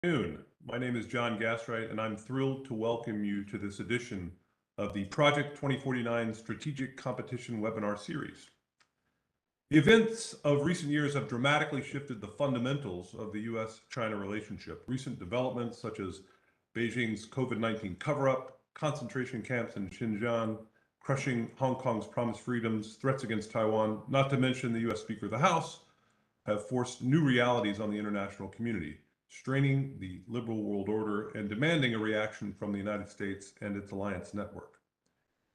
Afternoon. My name is John Gaswright, and I'm thrilled to welcome you to this edition of the Project 2049 Strategic Competition webinar series. The events of recent years have dramatically shifted the fundamentals of the U.S.-China relationship. Recent developments such as Beijing's COVID-19 cover-up, concentration camps in Xinjiang, crushing Hong Kong's promised freedoms, threats against Taiwan, not to mention the U.S. Speaker of the House, have forced new realities on the international community, straining the liberal world order and demanding a reaction from the United States and its alliance network.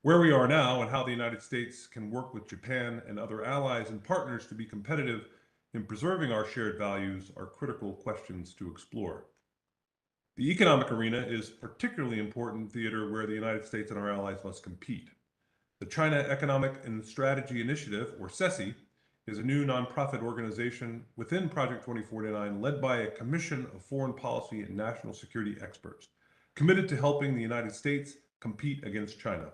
Where we are now and how the United States can work with Japan and other allies and partners to be competitive in preserving our shared values are critical questions to explore. The economic arena is particularly important theater where the United States and our allies must compete. The China Economic and Strategy Initiative, or CESI, is a new nonprofit organization within Project 2049 led by a commission of foreign policy and national security experts committed to helping the United States compete against China.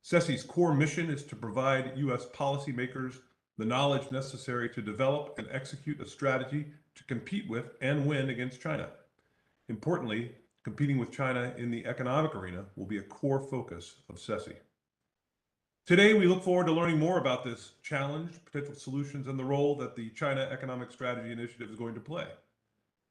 CESI's core mission is to provide U.S. policymakers the knowledge necessary to develop and execute a strategy to compete with and win against China. Importantly, competing with China in the economic arena will be a core focus of CESI. Today, we look forward to learning more about this challenge, potential solutions, and the role that the China Economic Strategy Initiative is going to play.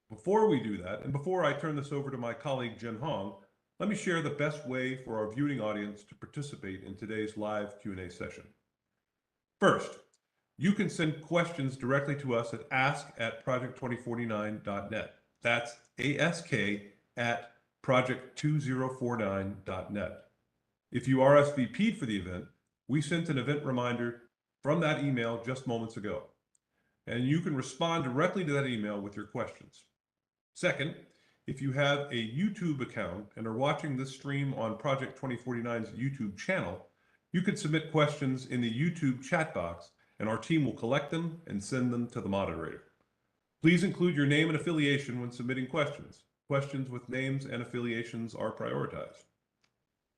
Before we do that, and before I turn this over to my colleague Jin Hong, let me share the best way for our viewing audience to participate in today's live Q&A session. First, you can send questions directly to us at ask@project2049.net. That's ask@project2049.net. If you RSVP'd for the event, we sent an event reminder from that email just moments ago, and you can respond directly to that email with your questions. Second, if you have a YouTube account and are watching this stream on Project 2049's YouTube channel, you can submit questions in the YouTube chat box, and our team will collect them and send them to the moderator. Please include your name and affiliation when submitting questions. Questions with names and affiliations are prioritized.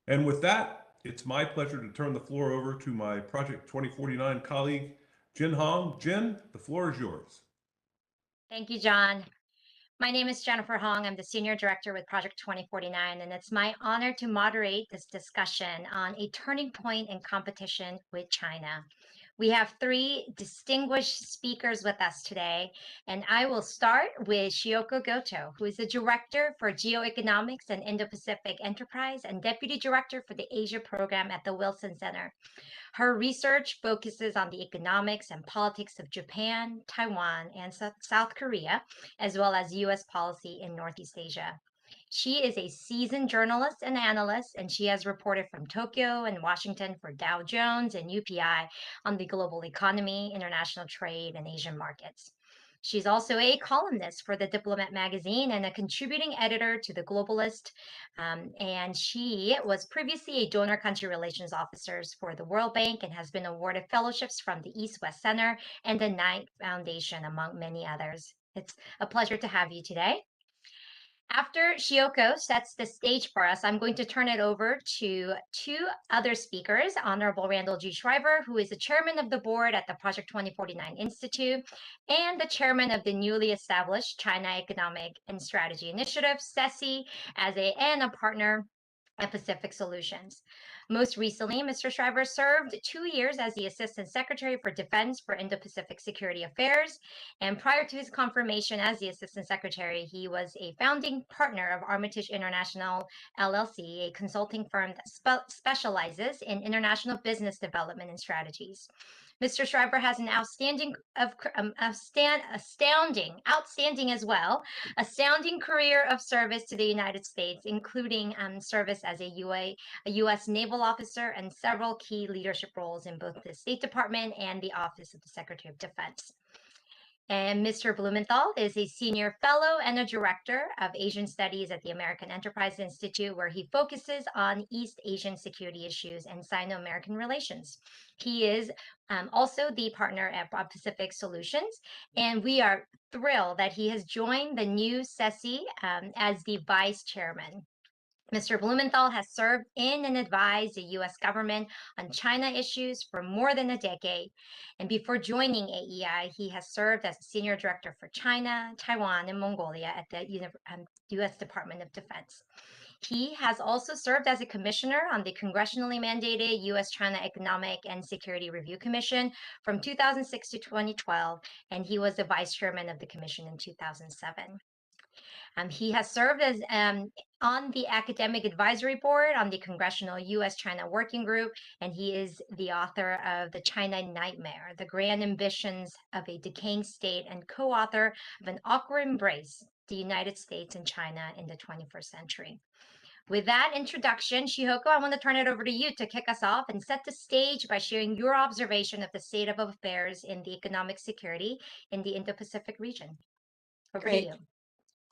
And with that, it's my pleasure to turn the floor over to my Project 2049 colleague, Jin Hong. Jin, the floor is yours. Thank you, John. My name is Jennifer Hong. I'm the Senior Director with Project 2049, and it's my honor to moderate this discussion on a turning point in competition with China. We have three distinguished speakers with us today, and I will start with Shioko Goto, who is the Director for Geoeconomics and Indo-Pacific Enterprise and Deputy Director for the Asia Program at the Wilson Center. Her research focuses on the economics and politics of Japan, Taiwan, and South Korea, as well as U.S. policy in Northeast Asia. She is a seasoned journalist and analyst, and she has reported from Tokyo and Washington for Dow Jones and UPI on the global economy, international trade, and Asian markets. She's also a columnist for the Diplomat magazine and a contributing editor to the Globalist. And she was previously a donor country relations officer for the World Bank and has been awarded fellowships from the East-West Center and the Knight Foundation, among many others. It's a pleasure to have you today. After Shioko sets the stage for us, I'm going to turn it over to two other speakers, Honorable Randall G. Shriver, who is the chairman of the board at the Project 2049 Institute and the chairman of the newly established China Economic and Strategy Initiative, CESI, and a partner at Pacific Solutions. Most recently, Mr. Shriver served 2 years as the Assistant Secretary for Defense for Indo-Pacific Security Affairs, and prior to his confirmation as the Assistant Secretary, he was a founding partner of Armitage International LLC, a consulting firm that specializes in international business development and strategies. Mr. Shriver has an astounding career of service to the United States, including service as a U.S. naval officer and several key leadership roles in both the State Department and the Office of the Secretary of Defense. And Mr. Blumenthal is a senior fellow and a director of Asian Studies at the American Enterprise Institute, where he focuses on East Asian security issues and Sino-American relations. He is also the partner at Pacific Solutions, and we are thrilled that he has joined the new CESI as the vice chairman. Mr. Blumenthal has served in and advised the U.S. government on China issues for more than a decade. And before joining AEI, he has served as Senior Director for China, Taiwan, and Mongolia at the U.S. Department of Defense. He has also served as a commissioner on the congressionally mandated U.S.-China Economic and Security Review Commission from 2006 to 2012, and he was the vice chairman of the commission in 2007. He has served as on the Academic Advisory Board on the Congressional U.S.-China Working Group, and he is the author of The China Nightmare, The Grand Ambitions of a Decaying State, and co-author of An Awkward Embrace, The United States and China in the 21st Century. With that introduction, Shihoko, I want to turn it over to you to kick us off and set the stage by sharing your observation of the state of affairs in the economic security in the Indo-Pacific region. Over to you.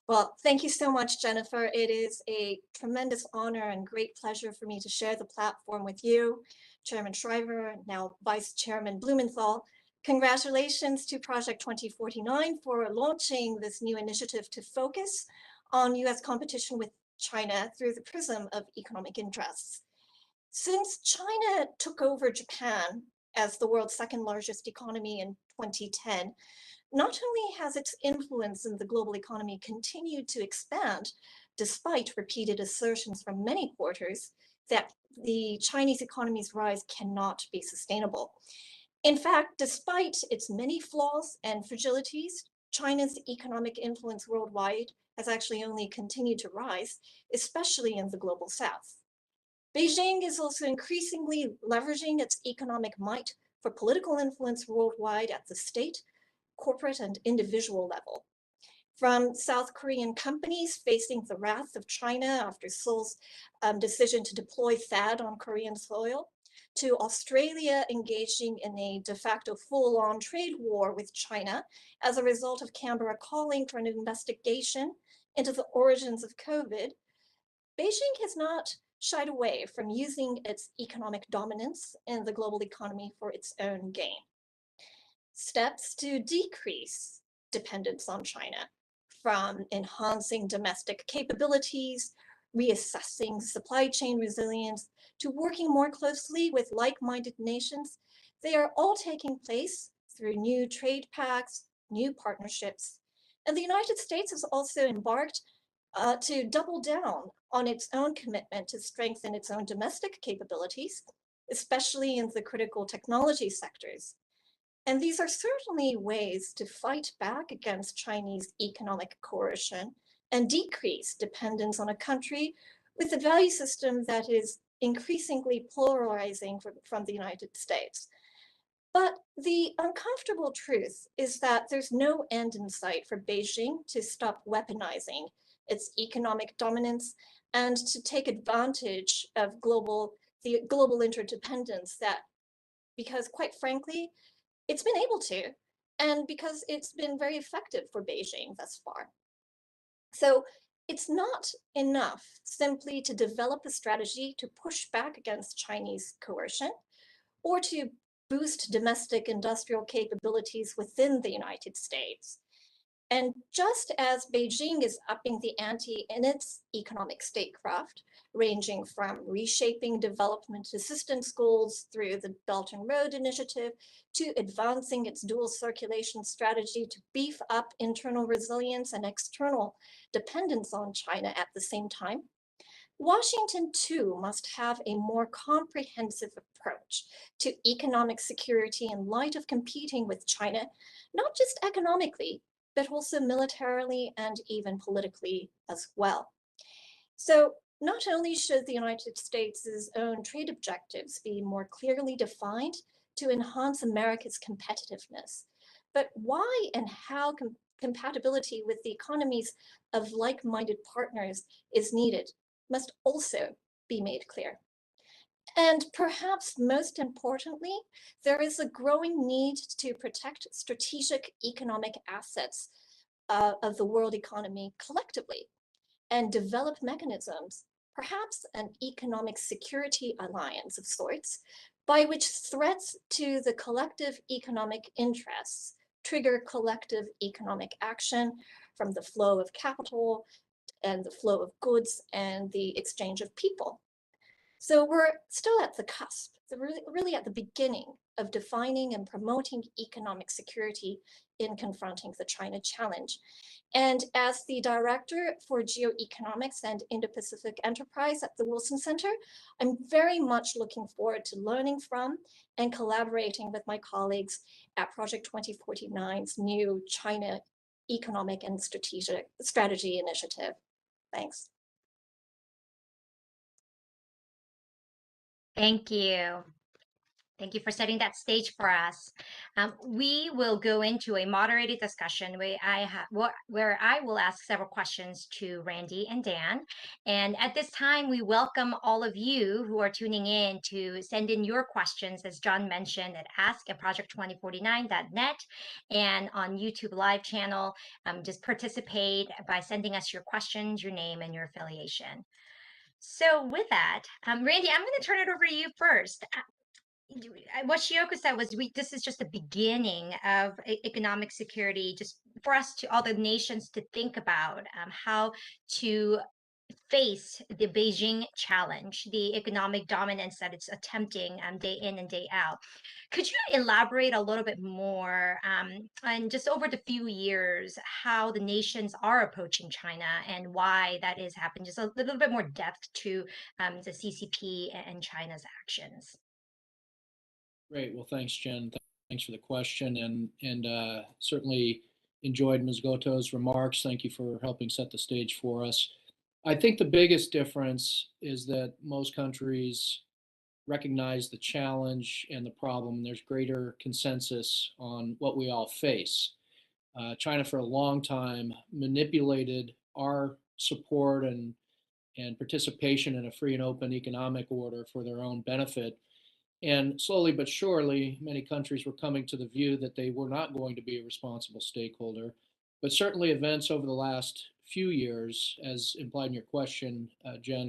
Well, thank you so much, Jennifer. It is a tremendous honor and great pleasure for me to share the platform with you, Chairman Shriver, now Vice Chairman Blumenthal. Congratulations to Project 2049 for launching this new initiative to focus on U.S. competition with China through the prism of economic interests. Since China took over Japan as the world's second largest economy in 2010, not only has its influence in the global economy continued to expand, despite repeated assertions from many quarters that the Chinese economy's rise cannot be sustainable. In fact, despite its many flaws and fragilities, China's economic influence worldwide has actually only continued to rise, especially in the global south. Beijing is also increasingly leveraging its economic might for political influence worldwide at the state, corporate, and individual level. From South Korean companies facing the wrath of China after Seoul's decision to deploy THAAD on Korean soil, to Australia engaging in a de facto full-on trade war with China as a result of Canberra calling for an investigation into the origins of COVID, Beijing has not shied away from using its economic dominance in the global economy for its own gain. Steps to decrease dependence on China, from enhancing domestic capabilities, reassessing supply chain resilience, to working more closely with like-minded nations, they are all taking place through new trade pacts, new partnerships. And the United States has also embarked to double down on its own commitment to strengthen its own domestic capabilities, especially in the critical technology sectors. And these are certainly ways to fight back against Chinese economic coercion and decrease dependence on a country with a value system that is increasingly polarizing from the United States. But the uncomfortable truth is that there's no end in sight for Beijing to stop weaponizing its economic dominance and to take advantage of the global interdependence because quite frankly, it's been able to, and because it's been very effective for Beijing thus far. So it's not enough simply to develop a strategy to push back against Chinese coercion or to boost domestic industrial capabilities within the United States. And just as Beijing is upping the ante in its economic statecraft, ranging from reshaping development assistance goals through the Belt and Road Initiative to advancing its dual circulation strategy to beef up internal resilience and external dependence on China at the same time, Washington too must have a more comprehensive approach to economic security in light of competing with China, not just economically, but also militarily and even politically as well. So not only should the United States' own trade objectives be more clearly defined to enhance America's competitiveness, but why and how compatibility with the economies of like-minded partners is needed must also be made clear. And perhaps most importantly, there is a growing need to protect strategic economic assets of the world economy collectively and develop mechanisms, perhaps an economic security alliance of sorts, by which threats to the collective economic interests trigger collective economic action, from the flow of capital and the flow of goods and the exchange of people. So we're still at the cusp, really at the beginning of defining and promoting economic security in confronting the China challenge. And as the Director for Geoeconomics and Indo-Pacific Enterprise at the Wilson Center, I'm very much looking forward to learning from and collaborating with my colleagues at Project 2049's new China Economic and Strategy Initiative. Thanks. Thank you. Thank you for setting that stage for us. We will go into a moderated discussion where I will ask several questions to Randy and Dan. And at this time, we welcome all of you who are tuning in to send in your questions, as John mentioned, at ask@project2049.net and on YouTube live channel. Just participate by sending us your questions, your name, and your affiliation. So with that, Randy, I'm going to turn it over to you first. What Shiyoko said was this is just the beginning of economic security, just for us to all the nations to think about how to face the Beijing challenge, the economic dominance that it's attempting day in and day out. Could you elaborate a little bit more on just over the few years, how the nations are approaching China and why that is happening? Just a little bit more depth to the CCP and China's actions. Great. Well, thanks, Jen. Thanks for the question, and certainly enjoyed Ms. Goto's remarks. Thank you for helping set the stage for us. I think the biggest difference is that most countries recognize the challenge and the problem. There's greater consensus on what we all face. China, for a long time, manipulated our support and participation in a free and open economic order for their own benefit. And slowly but surely, many countries were coming to the view that they were not going to be a responsible stakeholder. But certainly events over the last few years, as implied in your question, Jen,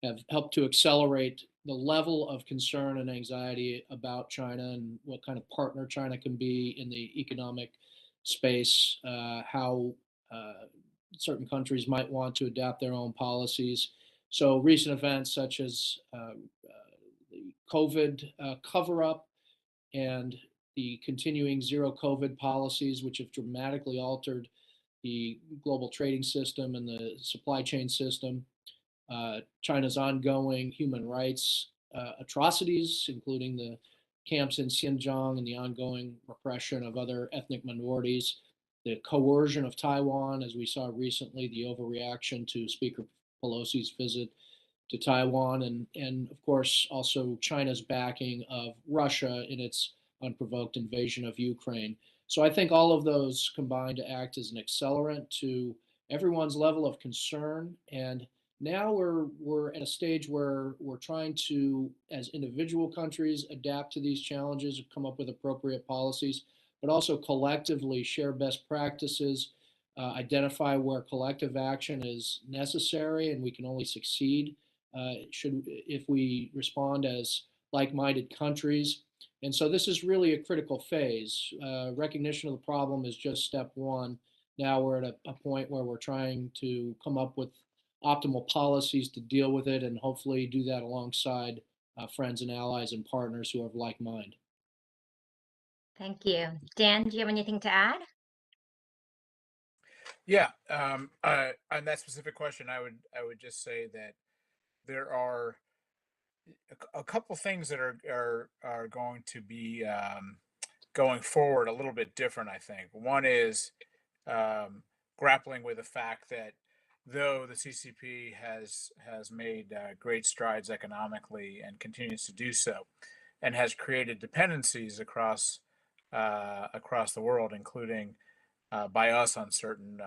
have helped to accelerate the level of concern and anxiety about China and what kind of partner China can be in the economic space, how certain countries might want to adapt their own policies. So recent events such as the COVID cover-up and the continuing zero COVID policies, which have dramatically altered the global trading system and the supply chain system, China's ongoing human rights atrocities, including the camps in Xinjiang and the ongoing repression of other ethnic minorities, the coercion of Taiwan, as we saw recently, the overreaction to Speaker Pelosi's visit to Taiwan, and of course also China's backing of Russia in its unprovoked invasion of Ukraine. So I think all of those combine to act as an accelerant to everyone's level of concern. And now we're at a stage where we're trying to, as individual countries, adapt to these challenges, come up with appropriate policies, but also collectively share best practices, identify where collective action is necessary, and we can only succeed if we respond as like-minded countries. And so this is really a critical phase. Recognition of the problem is just step one. Now we're at a point where we're trying to come up with optimal policies to deal with it, and hopefully do that alongside friends and allies and partners who have like mind. Thank you. Dan, do you have anything to add? Yeah, on that specific question, I would just say that there are a couple things that are going to be going forward a little bit different, I think. One is grappling with the fact that though the CCP has made great strides economically and continues to do so, and has created dependencies across the world, including by us on certain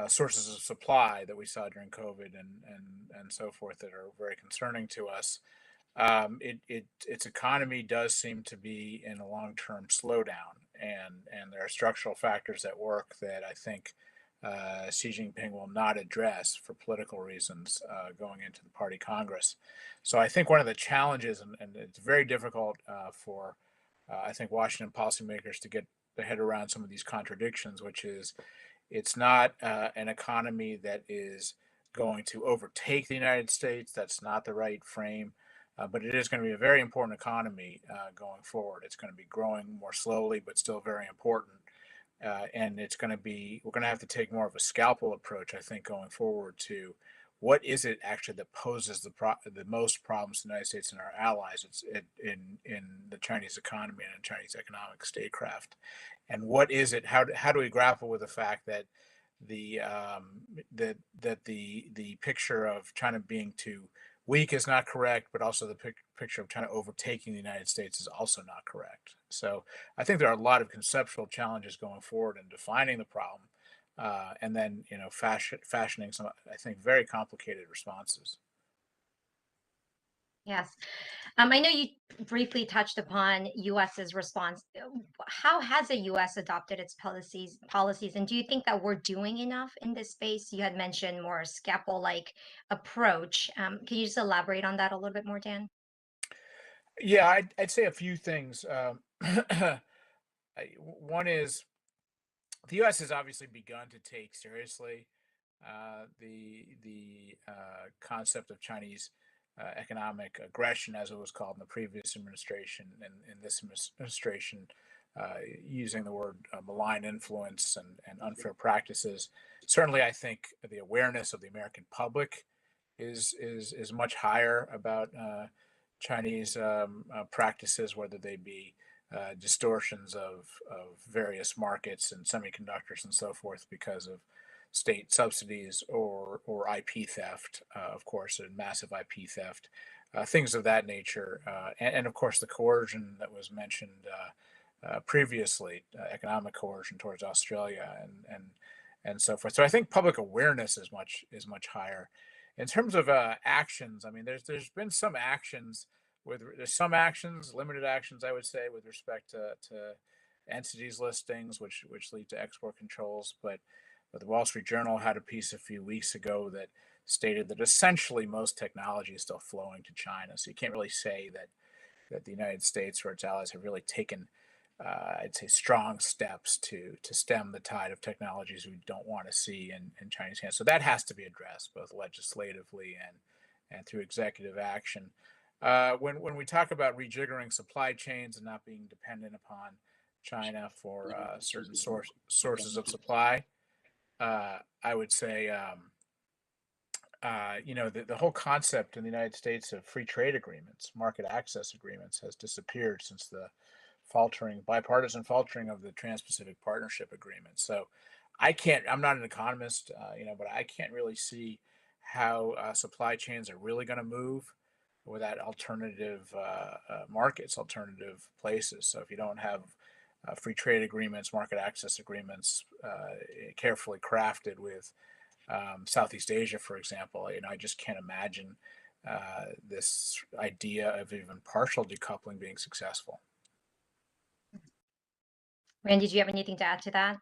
sources of supply that we saw during COVID and so forth that are very concerning to us. Its economy does seem to be in a long-term slowdown, and there are structural factors at work that I think Xi Jinping will not address for political reasons going into the Party Congress. So I think one of the challenges, and it's very difficult for I think Washington policymakers to get their head around some of these contradictions, which is It's not an economy that is going to overtake the United States. That's not the right frame. But it is going to be a very important economy going forward. It's going to be growing more slowly, but still very important. And we're going to have to take more of a scalpel approach, I think, going forward to what is it actually that poses the most problems to the United States and our allies in the Chinese economy and in Chinese economic statecraft, and what is it? How do we grapple with the fact that the picture of China being too weak is not correct, but also the picture of China overtaking the United States is also not correct. So I think there are a lot of conceptual challenges going forward in defining the problem, and then fashioning some, I think, very complicated responses. Yes. I know you briefly touched upon US's response. How has the US adopted its policies, and do you think that we're doing enough in this space? You had mentioned more scalpel-like approach. Can you just elaborate on that a little bit more, Dan? Yeah, I'd say a few things. One is the U.S. has obviously begun to take seriously the concept of Chinese economic aggression, as it was called in the previous administration, and in this administration, using the word malign influence and unfair practices. Certainly, I think the awareness of the American public is much higher about Chinese practices, whether they be distortions of various markets and semiconductors and so forth because of state subsidies or IP theft, of course, and massive IP theft, things of that nature, and of course the coercion that was mentioned previously, economic coercion towards Australia and so forth. So I think public awareness is much higher. In terms of actions, I mean, there's been some actions there's some actions, limited actions, I would say, with respect to entities listings, which lead to export controls. But the Wall Street Journal had a piece a few weeks ago that stated that essentially most technology is still flowing to China. So you can't really say that the United States or its allies have really taken, I'd say, strong steps to stem the tide of technologies we don't want to see in Chinese hands. So that has to be addressed both legislatively and through executive action. When we talk about rejiggering supply chains and not being dependent upon China for certain sources of supply, I would say, the whole concept in the United States of free trade agreements, market access agreements, has disappeared since the bipartisan faltering of the Trans-Pacific Partnership Agreement. So I'm not an economist, but I can't really see how supply chains are really going to move without alternative markets, alternative places. So if you don't have free trade agreements, market access agreements, carefully crafted with Southeast Asia, for example, I just can't imagine this idea of even partial decoupling being successful. Randy, do you have anything to add to that?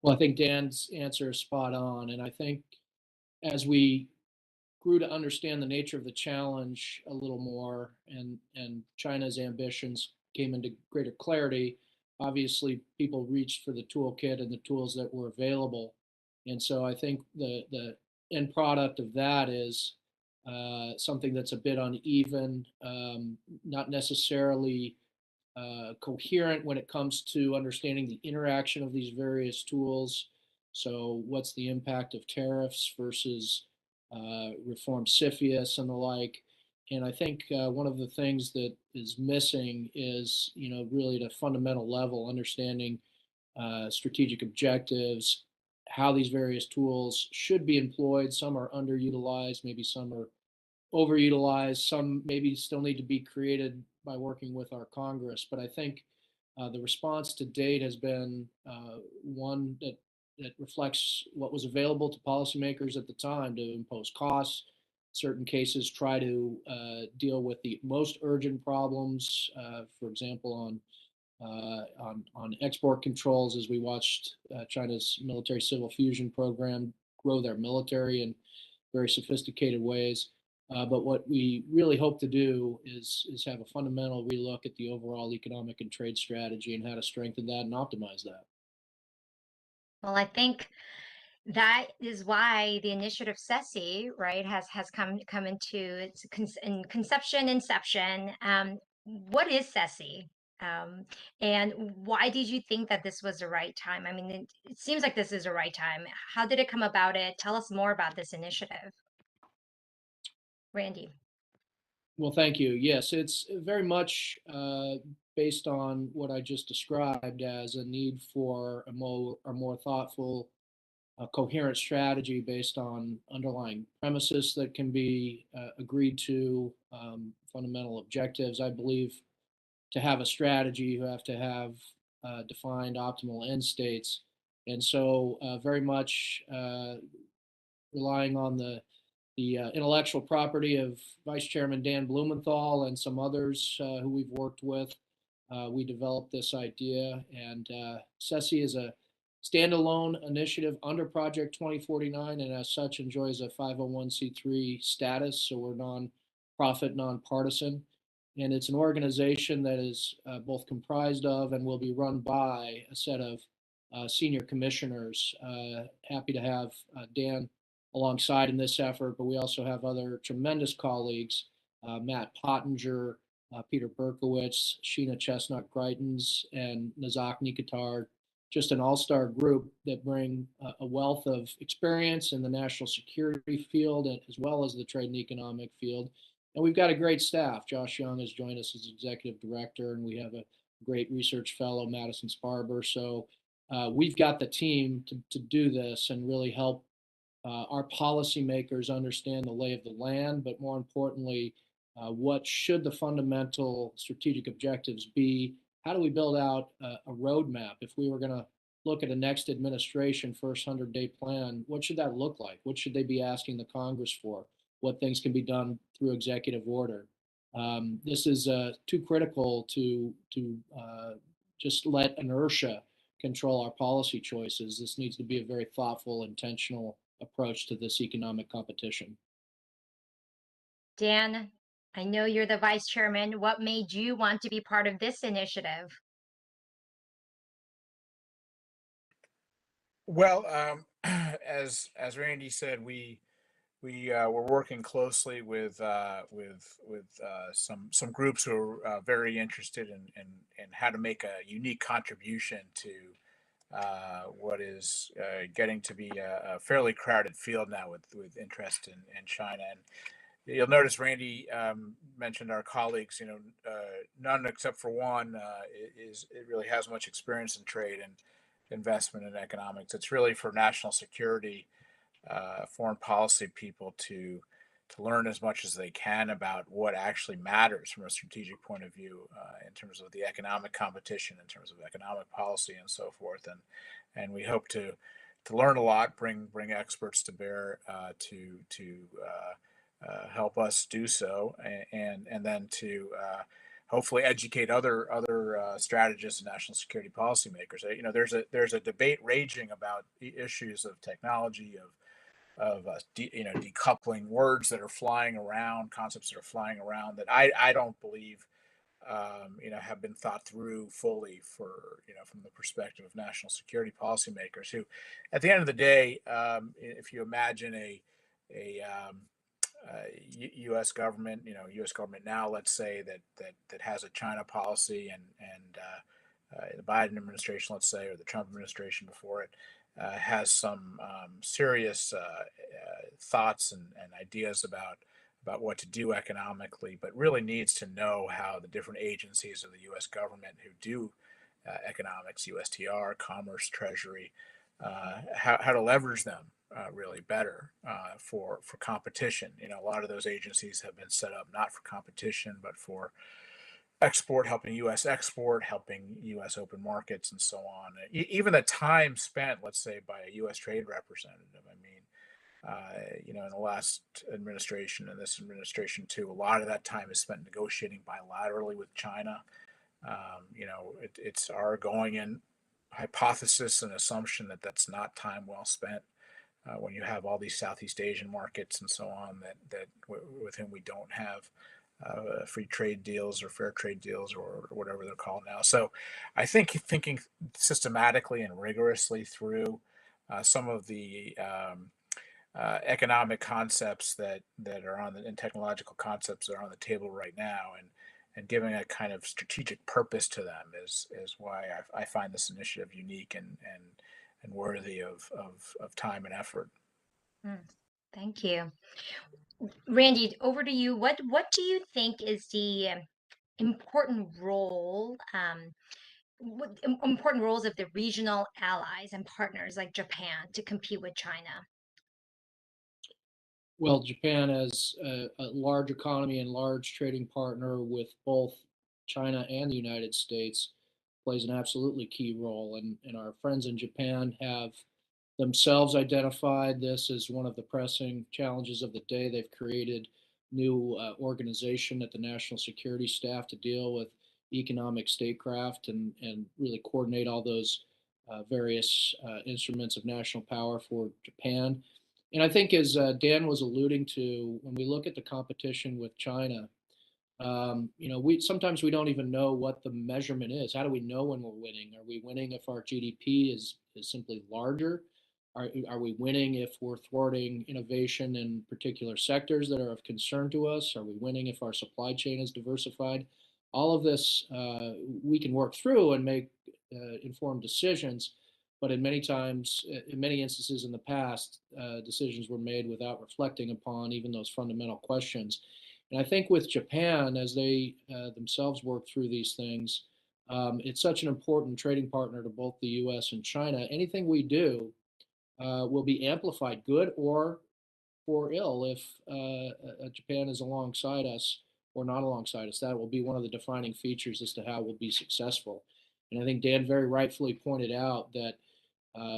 Well, I think Dan's answer is spot on. And I think as we grew to understand the nature of the challenge a little more and China's ambitions came into greater clarity, obviously people reached for the toolkit and the tools that were available. And so I think the end product of that is something that's a bit uneven, not necessarily coherent when it comes to understanding the interaction of these various tools. So what's the impact of tariffs versus reform CFIUS and the like? And I think one of the things that is missing is, really at a fundamental level, understanding strategic objectives, how these various tools should be employed. Some are underutilized, maybe some are overutilized, some maybe still need to be created by working with our Congress. But I think the response to date has been one that reflects what was available to policymakers at the time to impose costs. Certain cases try to deal with the most urgent problems, for example, on export controls, as we watched China's military civil fusion program grow their military in very sophisticated ways. But what we really hope to do is have a fundamental relook at the overall economic and trade strategy and how to strengthen that and optimize that. Well, I think that is why the initiative SESI, right, has come into its inception. What is SESI? And why did you think that this was the right time? I mean, it seems like this is the right time. How did it come about? It tell us more about this initiative, Randy. Well, thank you. Yes, it's very much based on what I just described as a need for a more thoughtful, coherent strategy based on underlying premises that can be agreed to, fundamental objectives. I believe to have a strategy, you have to have defined optimal end states. And so, very much relying on the intellectual property of Vice Chairman Dan Blumenthal and some others who we've worked with. We developed this idea, and SESI is a standalone initiative under Project 2049, and as such enjoys a 501c3 status, so we're non-profit, nonpartisan. And it's an organization that is both comprised of and will be run by a set of senior commissioners. Happy to have Dan alongside in this effort, but we also have other tremendous colleagues, Matt Pottinger, Peter Berkowitz, Sheena Chestnut-Greitens, and Nazak Nikatar, just an all-star group that bring a wealth of experience in the national security field as well as the trade and economic field. And we've got a great staff. Josh Young has joined us as executive director, and we have a great research fellow, Madison Sparber. So we've got the team to do this and really help our policymakers understand the lay of the land, but more importantly, what should the fundamental strategic objectives be? How do we build out a roadmap? If we were going to look at a next administration first 100-day plan, what should that look like? What should they be asking the Congress for? What things can be done through executive order? This is too critical to just let inertia control our policy choices. This needs to be a very thoughtful, intentional approach to this economic competition. Dan, I know you're the vice chairman. What made you want to be part of this initiative? Well, as Randy said, we were working closely with some groups who are very interested in how to make a unique contribution to what is getting to be a fairly crowded field now with interest in China. And you'll notice Randy mentioned our colleagues. None except for one it really has much experience in trade and investment and economics. It's really for national security, foreign policy people to learn as much as they can about what actually matters from a strategic point of view in terms of the economic competition, in terms of economic policy, and so forth. And we hope to learn a lot, bring experts to bear to help us do so, and then to hopefully educate other strategists and national security policymakers. There's a debate raging about the issues of technology, of decoupling, words that are flying around, concepts that are flying around that I don't believe have been thought through fully for from the perspective of national security policymakers who, at the end of the day, if you imagine a U.S. government, U.S. government now, let's say that has a China policy, and the Biden administration, let's say, or the Trump administration before it, has some serious thoughts and ideas about what to do economically, but really needs to know how the different agencies of the U.S. government who do economics, USTR, Commerce, Treasury, how to leverage them really better for competition. A lot of those agencies have been set up not for competition, but for export, helping U.S. export, helping U.S. open markets, and so on. Even the time spent, let's say, by a U.S. trade representative. I mean, in the last administration and this administration too, a lot of that time is spent negotiating bilaterally with China. It's our going in hypothesis and assumption that that's not time well spent when you have all these Southeast Asian markets and so on that with whom we don't have free trade deals or fair trade deals or whatever they're called now. So I think thinking systematically and rigorously through some of the economic concepts that are on the and technological concepts that are on the table right now, and giving a kind of strategic purpose to them is why I find this initiative unique and worthy of time and effort. Thank you. Randy, over to you. What do you think is the important role, important roles of the regional allies and partners like Japan to compete with China? Well, Japan as a large economy and large trading partner with both China and the United States plays an absolutely key role. And our friends in Japan have themselves identified this as one of the pressing challenges of the day. They've created new organization at the National Security Staff to deal with economic statecraft and really coordinate all those various instruments of national power for Japan. And I think, as Dan was alluding to, when we look at the competition with China, we sometimes we don't even know what the measurement is. How do we know when we're winning? Are we winning if our GDP is simply larger? Are we winning if we're thwarting innovation in particular sectors that are of concern to us? Are we winning if our supply chain is diversified? All of this we can work through and make informed decisions. But in many times, in many instances in the past, decisions were made without reflecting upon even those fundamental questions. And I think with Japan, as they themselves work through these things, it's such an important trading partner to both the US and China. Anything we do will be amplified, good or for ill, if Japan is alongside us or not alongside us. That will be one of the defining features as to how we'll be successful. And I think Dan very rightfully pointed out that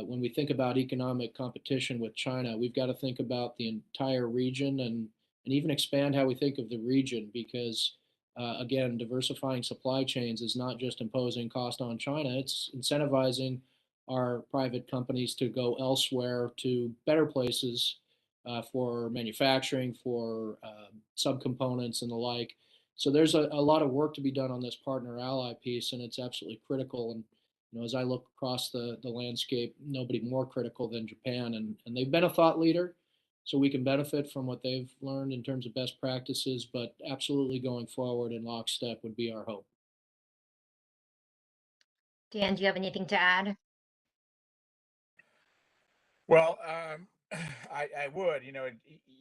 when we think about economic competition with China, we've got to think about the entire region and even expand how we think of the region, because again, diversifying supply chains is not just imposing cost on China, it's incentivizing our private companies to go elsewhere to better places for manufacturing, for subcomponents and the like. So there's a lot of work to be done on this partner ally piece, and it's absolutely critical. And as I look across the landscape, nobody more critical than Japan, and they've been a thought leader, so we can benefit from what they've learned in terms of best practices, but absolutely going forward in lockstep would be our hope. Dan, do you have anything to add? Well, I would,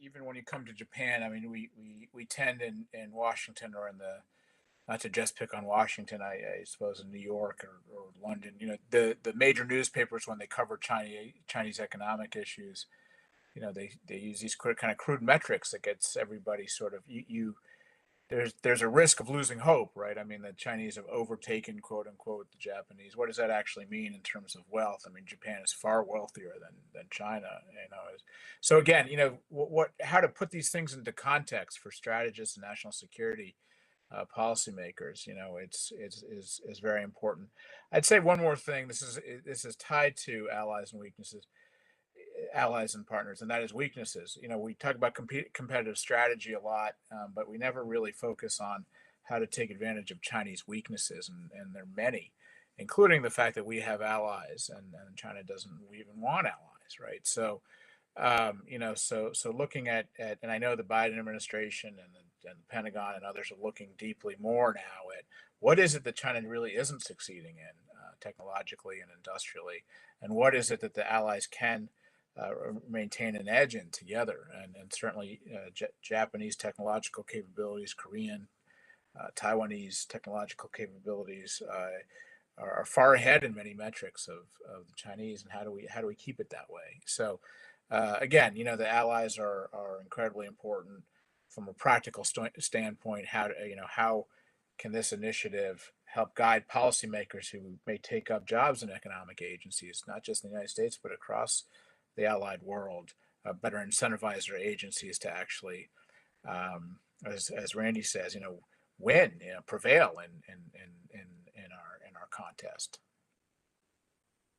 even when you come to Japan, I mean, we tend in Washington or in the, not to just pick on Washington, I suppose in New York or London, the major newspapers, when they cover Chinese economic issues, they use these kind of crude metrics that gets everybody sort of, there's a risk of losing hope, right? I mean, the Chinese have overtaken, quote unquote, the Japanese. What does that actually mean in terms of wealth? I mean, Japan is far wealthier than China, So again, how to put these things into context for strategists and national security policymakers, is very important. I'd say one more thing. This is tied to allies and weaknesses, allies and partners, and that is weaknesses. We talk about competitive strategy a lot, but we never really focus on how to take advantage of Chinese weaknesses, and there are many, including the fact that we have allies and China doesn't even want allies, right? So, so looking at, and I know the Biden administration and the Pentagon and others are looking deeply more now at what is it that China really isn't succeeding in technologically and industrially, and what is it that the allies can maintain an edge in together, and certainly Japanese technological capabilities, Korean, Taiwanese technological capabilities are far ahead in many metrics of the Chinese, and how do we keep it that way? So again, the allies are incredibly important from a practical standpoint. How can this initiative help guide policymakers who may take up jobs in economic agencies, not just in the United States, but across the allied world, better incentivize their agencies to actually, as Randy says, win, prevail in our contest.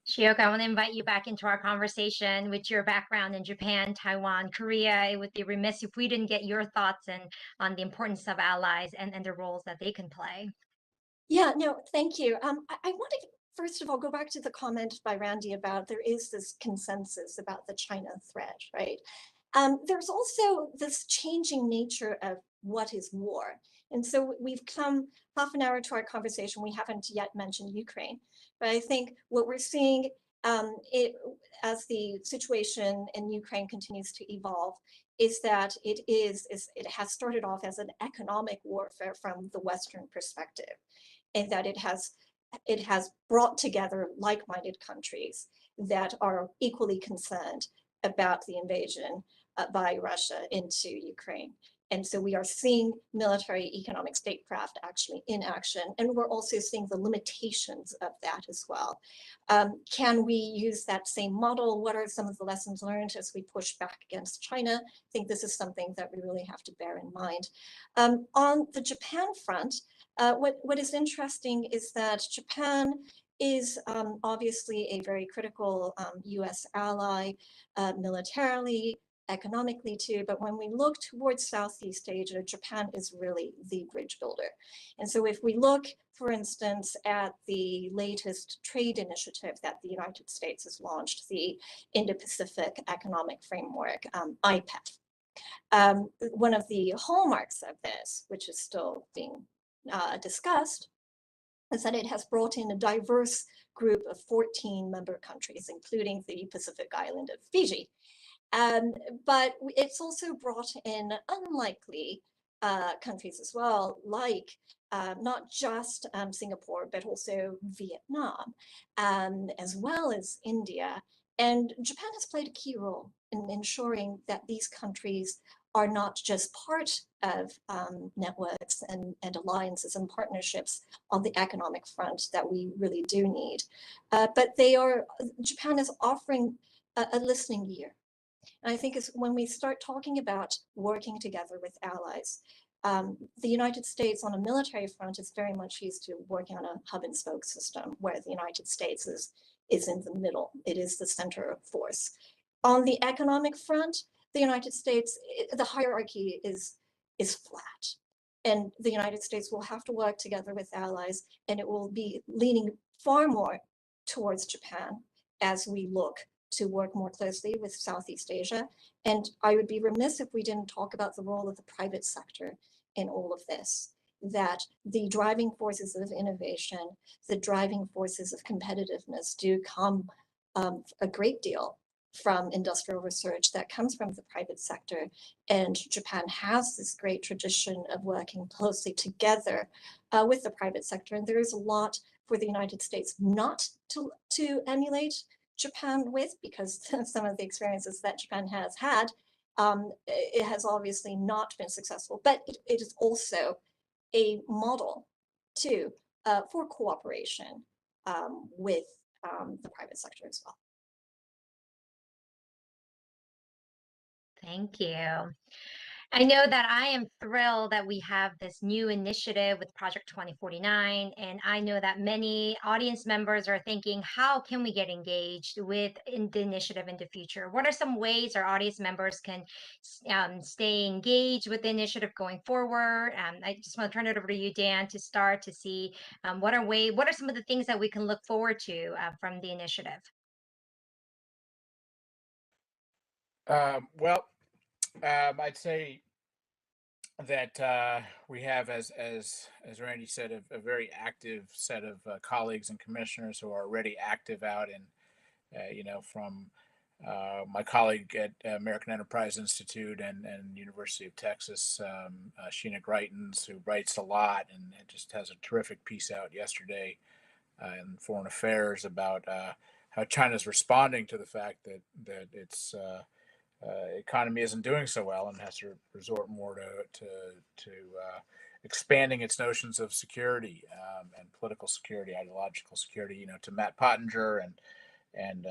Shioka, I want to invite you back into our conversation with your background in Japan, Taiwan, Korea. It would be remiss if we didn't get your thoughts on the importance of allies and the roles that they can play. Yeah, no, thank you. I want to first of all, go back to the comment by Randy about there is this consensus about the China threat, right? There's also this changing nature of what is war. And so we've come half an hour to our conversation. We haven't yet mentioned Ukraine, but I think what we're seeing as the situation in Ukraine continues to evolve is that it has started off as an economic warfare from the Western perspective, and that it has brought together like-minded countries that are equally concerned about the invasion by Russia into Ukraine. And so we are seeing military economic statecraft actually in action, and we're also seeing the limitations of that as well. Can we use that same model? What are some of the lessons learned as we push back against China? I think this is something that we really have to bear in mind. On the Japan front, what is interesting is that Japan is obviously a very critical US ally militarily, economically too, but when we look towards Southeast Asia, Japan is really the bridge builder. And so if we look, for instance, at the latest trade initiative that the United States has launched, the Indo-Pacific Economic Framework, IPEF, one of the hallmarks of this, which is still being discussed, is that it has brought in a diverse group of 14 member countries, including the Pacific island of Fiji. But it's also brought in unlikely countries as well, like not just Singapore, but also Vietnam, as well as India. And Japan has played a key role in ensuring that these countries are not just part of networks and alliances and partnerships on the economic front that we really do need, but Japan is offering a listening ear. And I think it's when we start talking about working together with allies, the United States on a military front is very much used to working on a hub and spoke system where the United States is in the middle. It is the center of force. On the economic front, the United States, the hierarchy is flat. And the United States will have to work together with allies, and it will be leaning far more towards Japan as we look to work more closely with Southeast Asia. And I would be remiss if we didn't talk about the role of the private sector in all of this, that the driving forces of innovation, the driving forces of competitiveness do come a great deal from industrial research that comes from the private sector. And Japan has this great tradition of working closely together with the private sector. And there is a lot for the United States not to emulate Japan with, because some of the experiences that Japan has had, it has obviously not been successful, but it is also a model too for cooperation with the private sector as well. Thank you. I know that I am thrilled that we have this new initiative with Project 2049, and I know that many audience members are thinking, how can we get engaged with the initiative in the future? What are some ways our audience members can stay engaged with the initiative going forward? I just want to turn it over to you, Dan, to start to see what are some of the things that we can look forward to from the initiative? Well, I'd say that we have, as Randy said, a very active set of colleagues and commissioners who are already active out in, from my colleague at American Enterprise Institute and University of Texas, Sheena Greitens, who writes a lot and just has a terrific piece out yesterday in Foreign Affairs about how China's responding to the fact that its economy isn't doing so well and has to resort more to expanding its notions of security and political security, ideological security. To Matt Pottinger and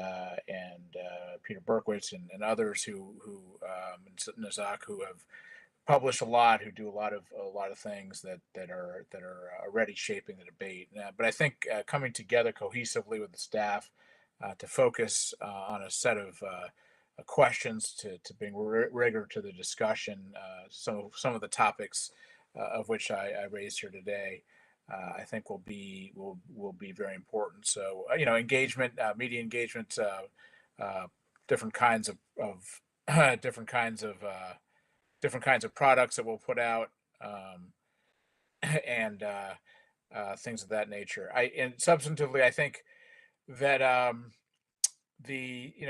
Peter Berkowitz and others who Nazak, who have published a lot, who do a lot of things that are already shaping the debate. But I think coming together cohesively with the staff to focus on a set of questions to bring rigor to the discussion. Some of the topics of which I raised here today I think will be very important. So engagement, media engagement, different kinds of different kinds of products that we'll put out, and things of that nature. And substantively, I think that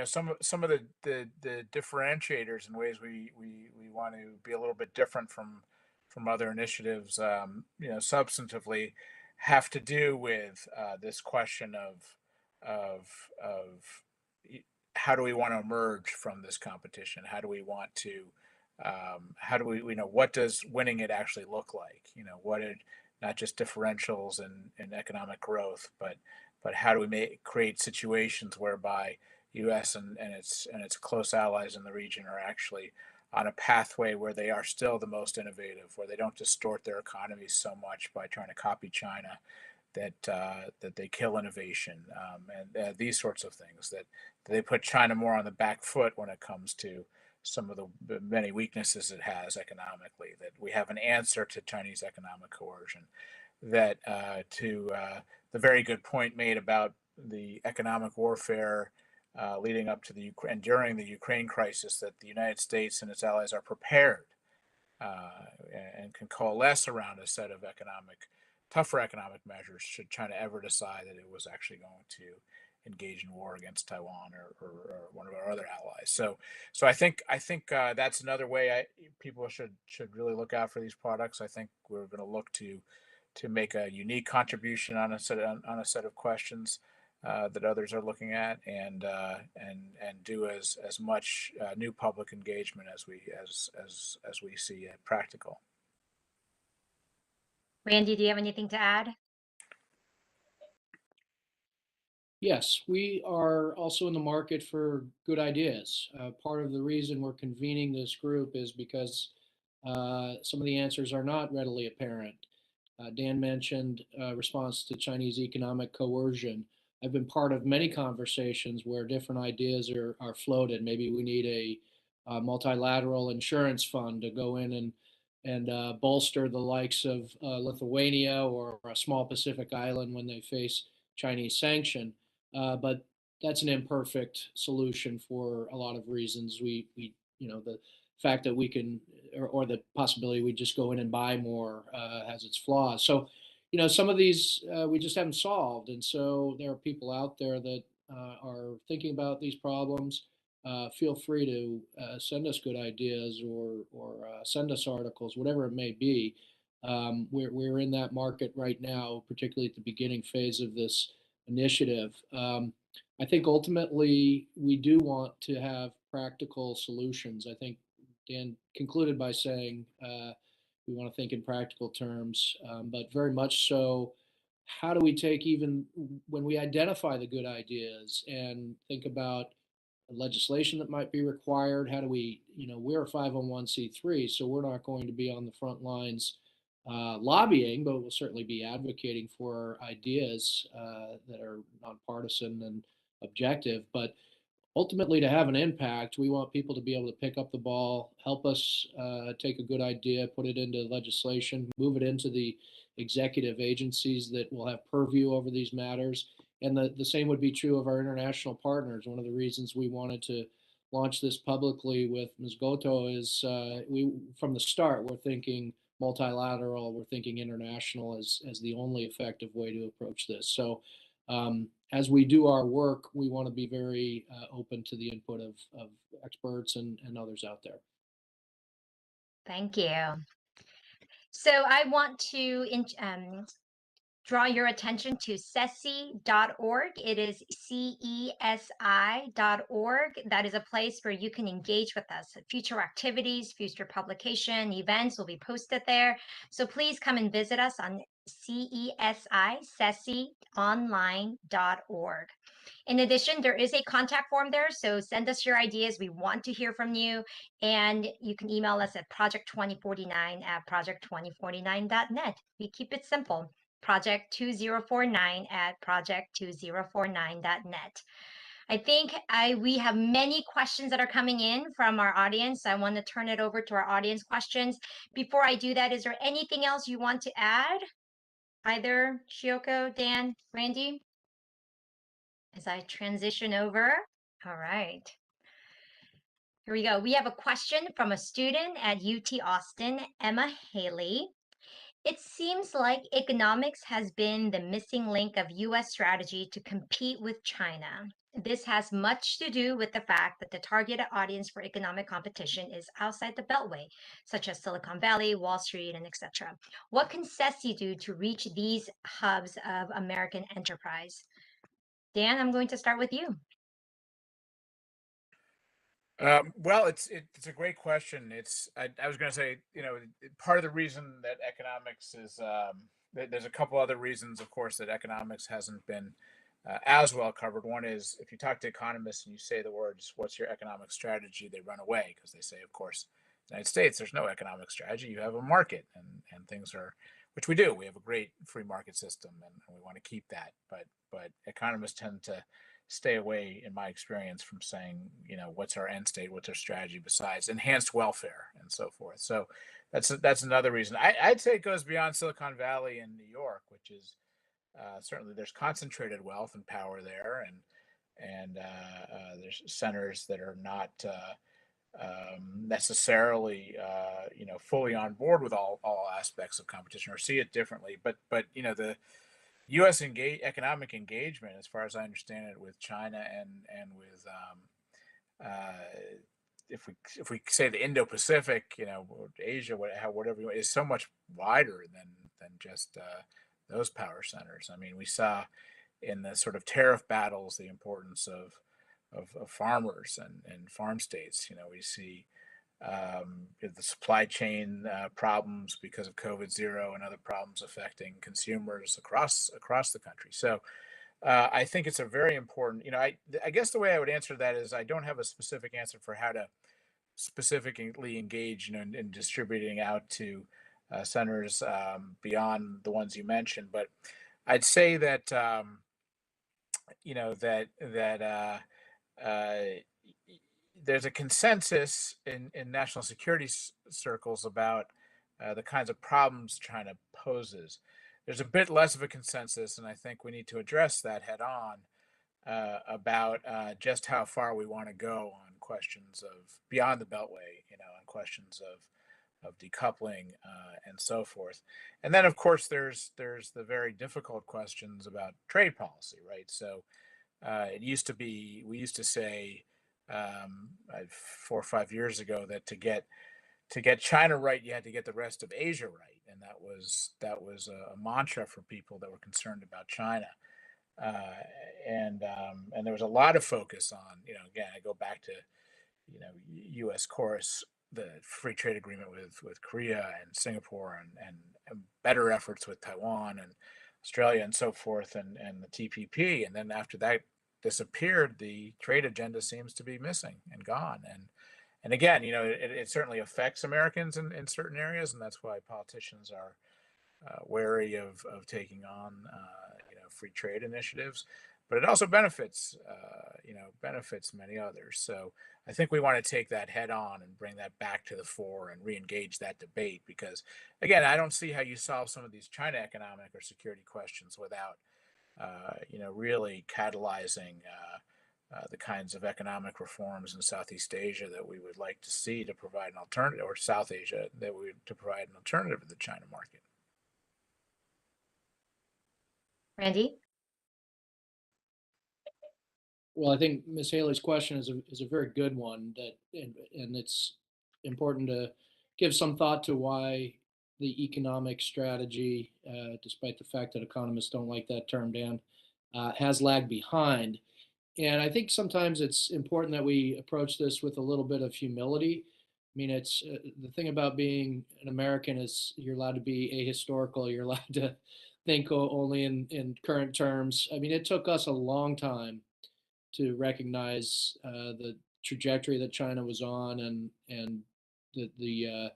some of the differentiators and ways we want to be a little bit different from other initiatives, substantively, have to do with this question of how do we want to emerge from this competition? How do we want to how do we what does winning it actually look like? What it, not just differentials and economic growth, but how do we create situations whereby U.S. and its close allies in the region are actually on a pathway where they are still the most innovative, where they don't distort their economies so much by trying to copy China that they kill innovation, and these sorts of things, that they put China more on the back foot when it comes to some of the many weaknesses it has economically, that we have an answer to Chinese economic coercion, that to the very good point made about the economic warfare leading up to the Ukraine and during the Ukraine crisis, that the United States and its allies are prepared and can coalesce around a set of tougher economic measures should China ever decide that it was actually going to engage in war against Taiwan or one of our other allies. So I think that's another way people should really look out for these products. I think we're going to look to make a unique contribution on a set of questions that others are looking at, and do as much new public engagement as we see practical. Randy, do you have anything to add? Yes, we are also in the market for good ideas. Part of the reason we're convening this group is because some of the answers are not readily apparent. Dan mentioned response to Chinese economic coercion. I've been part of many conversations where different ideas are floated. Maybe we need a multilateral insurance fund to go in and bolster the likes of Lithuania or a small Pacific island when they face Chinese sanction. But that's an imperfect solution for a lot of reasons. We the fact that we can, or the possibility we just go in and buy more has its flaws. So, some of these we just haven't solved. And so there are people out there that are thinking about these problems. Feel free to send us good ideas or send us articles, whatever it may be. We're in that market right now, particularly at the beginning phase of this initiative. I think ultimately we do want to have practical solutions. I think Dan concluded by saying we want to think in practical terms, but very much so, how do we take, even when we identify the good ideas and think about legislation that might be required? How do we, we're a 501c3, so we're not going to be on the front lines lobbying, but we'll certainly be advocating for ideas that are nonpartisan and objective. But ultimately, to have an impact, we want people to be able to pick up the ball, help us take a good idea, put it into legislation, move it into the executive agencies that will have purview over these matters. And the same would be true of our international partners. One of the reasons we wanted to launch this publicly with Ms. Goto is from the start, we're thinking multilateral, we're thinking international as the only effective way to approach this. So as we do our work, we want to be very open to the input of experts and others out there. Thank you. So I want to draw your attention to cesi.org. It is CESI.org. That is a place where you can engage with us. Future activities, future publication, events will be posted there. So please come and visit us on CESI.online.org. In addition, there is a contact form there, so send us your ideas. We want to hear from you, and you can email us at project2049@project2049.net. We keep it simple. project2049@project2049.net. I think we have many questions that are coming in from our audience. I want to turn it over to our audience questions. Before I do that, is there anything else you want to add? either Shioko, Dan, Randy, as I transition over. All right. Here we go. We have a question from a student at UT Austin, Emma Haley. It seems like economics has been the missing link of US strategy to compete with China. This has much to do with the fact that the targeted audience for economic competition is outside the Beltway, such as Silicon Valley, Wall Street, and etc. What can CESI do to reach these hubs of American enterprise? Dan, I'm going to start with you. Well, it's a great question. I was going to say, part of the reason that economics is there's a couple other reasons, of course, that economics hasn't been as well covered. One is if you talk to economists and you say the words, "What's your economic strategy?" they run away because they say, of course, United States, there's no economic strategy. You have a market, and things are, which we do. We have a great free market system, and we want to keep that. But economists tend to stay away, in my experience, from saying, what's our end state, what's our strategy besides enhanced welfare and so forth. So that's another reason. I'd say it goes beyond Silicon Valley and New York, which is certainly there's concentrated wealth and power there, and there's centers that are not necessarily fully on board with all aspects of competition or see it differently. But the U.S. economic engagement, as far as I understand it, with China and with if we say the Indo-Pacific, Asia, whatever, is so much wider than just those power centers. I mean, we saw in the sort of tariff battles the importance of farmers and farm states. We see the supply chain problems because of COVID-0 and other problems affecting consumers across the country. So I think it's a very important, I guess the way I would answer that is I don't have a specific answer for how to specifically engage, in distributing out to centers beyond the ones you mentioned. But I'd say that, there's a consensus in national security circles about the kinds of problems China poses. There's a bit less of a consensus, and I think we need to address that head on about just how far we want to go on questions of beyond the Beltway, on questions of decoupling and so forth. And then, of course, there's the very difficult questions about trade policy, right? So we used to say 4 or 5 years ago that to get China right, you had to get the rest of Asia right, and that was a mantra for people that were concerned about China. And there was a lot of focus on, again, I go back to, U.S. chorus, the free trade agreement with Korea and Singapore and better efforts with Taiwan and Australia and so forth, and the TPP. And then after that disappeared, the trade agenda seems to be missing and gone. And again, it certainly affects Americans in certain areas, and that's why politicians are wary of taking on free trade initiatives. But it also benefits many others. So I think we want to take that head on and bring that back to the fore and re-engage that debate, because again, I don't see how you solve some of these China economic or security questions without really catalyzing the kinds of economic reforms in Southeast Asia that we would like to see to provide an alternative, or South Asia to provide an alternative to the China market. Randy? Well, I think Ms. Haley's question is a very good one, and it's important to give some thought to why the economic strategy, despite the fact that economists don't like that term, Dan, has lagged behind. And I think sometimes it's important that we approach this with a little bit of humility. I mean, it's the thing about being an American is you're allowed to be ahistorical. You're allowed to think only in current terms. I mean, it took us a long time to recognize the trajectory that China was on and the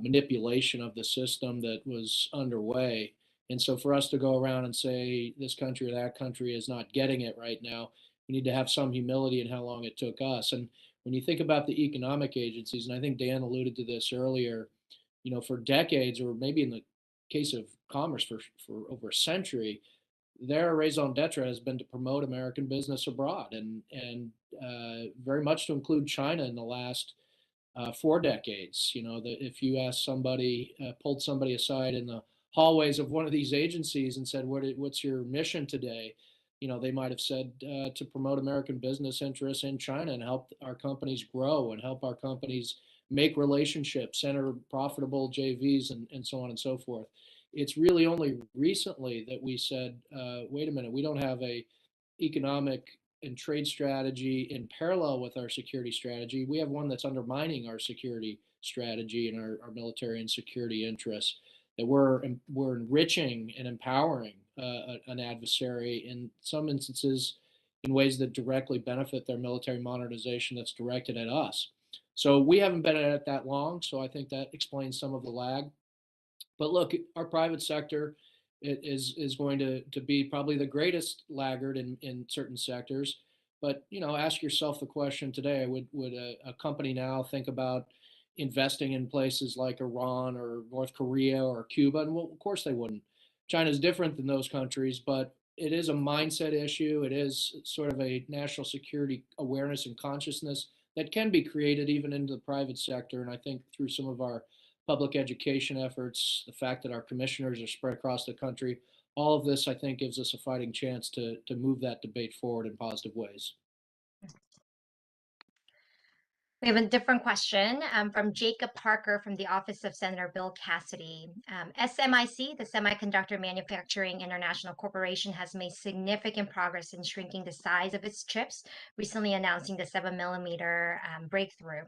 manipulation of the system that was underway. And so for us to go around and say this country or that country is not getting it right now, we need to have some humility in how long it took us. And when you think about the economic agencies, and I think Dan alluded to this earlier, for decades, or maybe in the case of commerce for over a century, their raison d'etre has been to promote American business abroad, and very much to include China in the last 4 decades. You know, that if you asked somebody, pulled somebody aside in the hallways of one of these agencies and said, "What's your mission today?" You know, they might have said to promote American business interests in China and help our companies grow and help our companies make relationships, enter profitable JVs, and so on and so forth. It's really only recently that we said, wait a minute, we don't have a economic and trade strategy in parallel with our security strategy. We have one that's undermining our security strategy and our military and security interests. That we're enriching and empowering an adversary in some instances in ways that directly benefit their military modernization that's directed at us. So we haven't been at it that long, so I think that explains some of the lag. But look, our private sector is going to be probably the greatest laggard in certain sectors. But you know, ask yourself the question today: Would a company now think about investing in places like Iran or North Korea or Cuba? And well, of course they wouldn't. China is different than those countries, but it is a mindset issue. It is sort of a national security awareness and consciousness that can be created even into the private sector. And I think through some of our public education efforts, the fact that our commissioners are spread across the country, all of this, I think, gives us a fighting chance to move that debate forward in positive ways. We have a different question from Jacob Parker from the Office of Senator Bill Cassidy. SMIC, the Semiconductor Manufacturing International Corporation, has made significant progress in shrinking the size of its chips, recently announcing the 7mm breakthrough.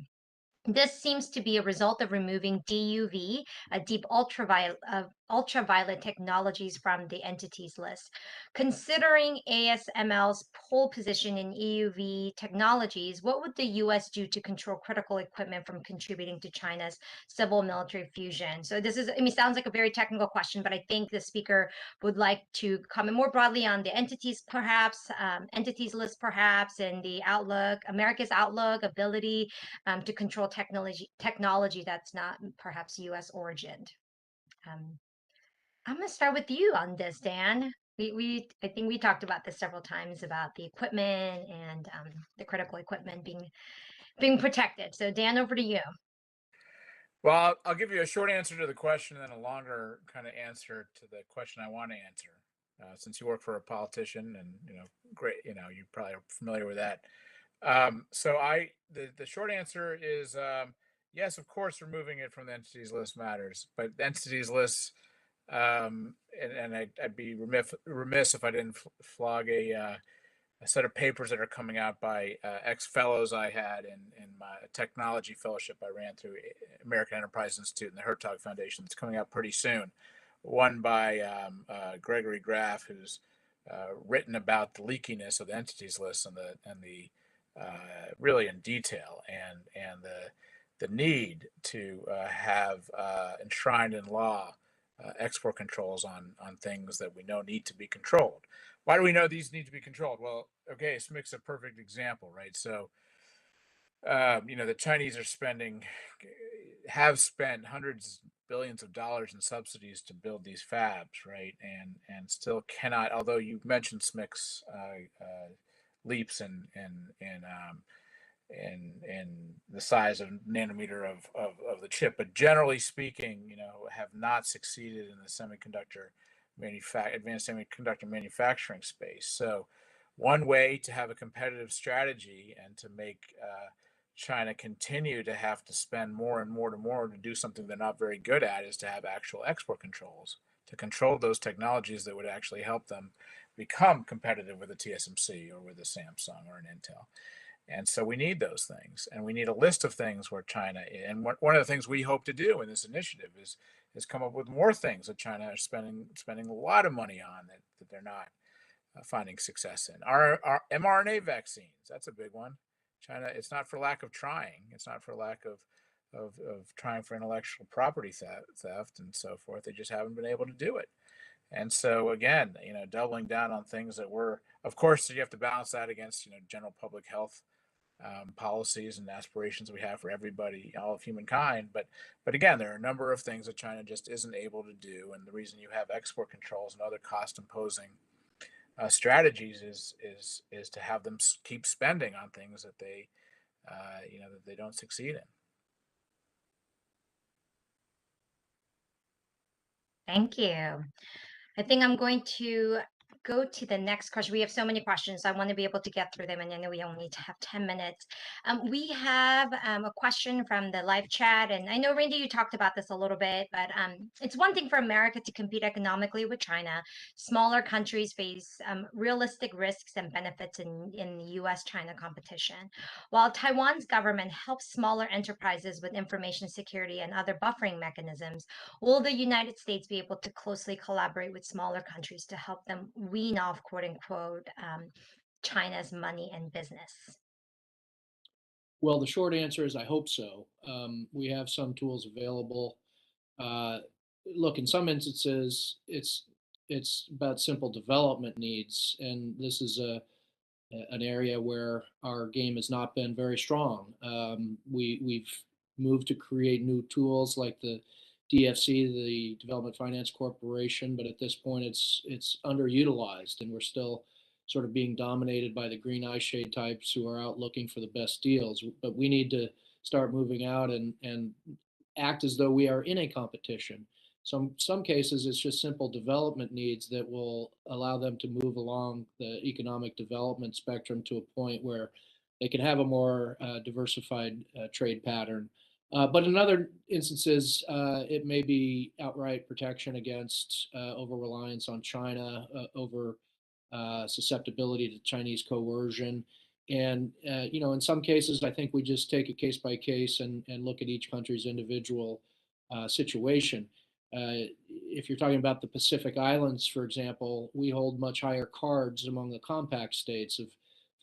This seems to be a result of removing DUV, deep ultraviolet technologies from the entities list. Considering ASML's pole position in EUV technologies, what would the U.S. do to control critical equipment from contributing to China's civil military fusion? So this is, I mean, sounds like a very technical question, but I think the speaker would like to comment more broadly on the entities, perhaps, entities list, perhaps, and the outlook, America's outlook, ability to control technology that's not perhaps U.S. origined. I'm going to start with you on this, Dan. I think we talked about this several times about the equipment and the critical equipment being protected. So Dan, over to you. Well, I'll give you a short answer to the question and then a longer kind of answer to the question I want to answer. Since you work for a politician and, you know, great, you know, you probably are familiar with that. So the short answer is yes, of course, removing it from the entities list matters, but the entities list, and I'd be remiss if I didn't flog a set of papers that are coming out by ex-fellows I had in my technology fellowship I ran through American Enterprise Institute and the Hertog Foundation. That's coming out pretty soon. One by Gregory Graff, who's written about the leakiness of the entities list and the really in detail, and the need to have enshrined in law export controls on things that we know need to be controlled. Why do we know these need to be controlled? Well, okay, SMIC's a perfect example, right? So, you know, the Chinese have spent hundreds billions of dollars in subsidies to build these fabs, right? And still cannot, although you mentioned SMIC's leaps in the size of nanometer of the chip, but generally speaking, you know, have not succeeded in the advanced semiconductor manufacturing space. So one way to have a competitive strategy and to make China continue to have to spend more and more to do something they're not very good at is to have actual export controls, to control those technologies that would actually help them become competitive with a TSMC or with a Samsung or an Intel. And so we need those things, and we need a list of things where China, and one of the things we hope to do in this initiative is come up with more things that China is spending a lot of money on that they're not finding success in. Our mRNA vaccines, that's a big one. China, it's not for lack of trying. It's not for lack of trying for intellectual property theft and so forth. They just haven't been able to do it. And so again, you know, doubling down on things that were, of course, you have to balance that against, you know, general public health policies and aspirations we have for everybody, all of humankind. But again, there are a number of things that China just isn't able to do, and the reason you have export controls and other cost-imposing strategies is to have them keep spending on things that they that they don't succeed in. Thank you. I think I'm going to go to the next question. We have so many questions. I want to be able to get through them, and I know we only need to have 10 minutes. We have a question from the live chat, and I know, Randy, you talked about this a little bit, but it's one thing for America to compete economically with China. Smaller countries face realistic risks and benefits in the US-China competition. While Taiwan's government helps smaller enterprises with information security and other buffering mechanisms, will the United States be able to closely collaborate with smaller countries to help them wean off, quote unquote, China's money and business? Well, the short answer is I hope so. We have some tools available. Uh, Look, in some instances, it's about simple development needs, and this is an area where our game has not been very strong. We've moved to create new tools like the DFC, the Development Finance Corporation, but at this point it's underutilized, and we're still sort of being dominated by the green eye shade types who are out looking for the best deals. But we need to start moving out and act as though we are in a competition. Some cases it's just simple development needs that will allow them to move along the economic development spectrum to a point where they can have a more diversified trade pattern. But in other instances, it may be outright protection against over reliance on China, over susceptibility to Chinese coercion. And, in some cases, I think we just take it case by case and look at each country's individual situation. If you're talking about the Pacific Islands, for example, we hold much higher cards among the compact states of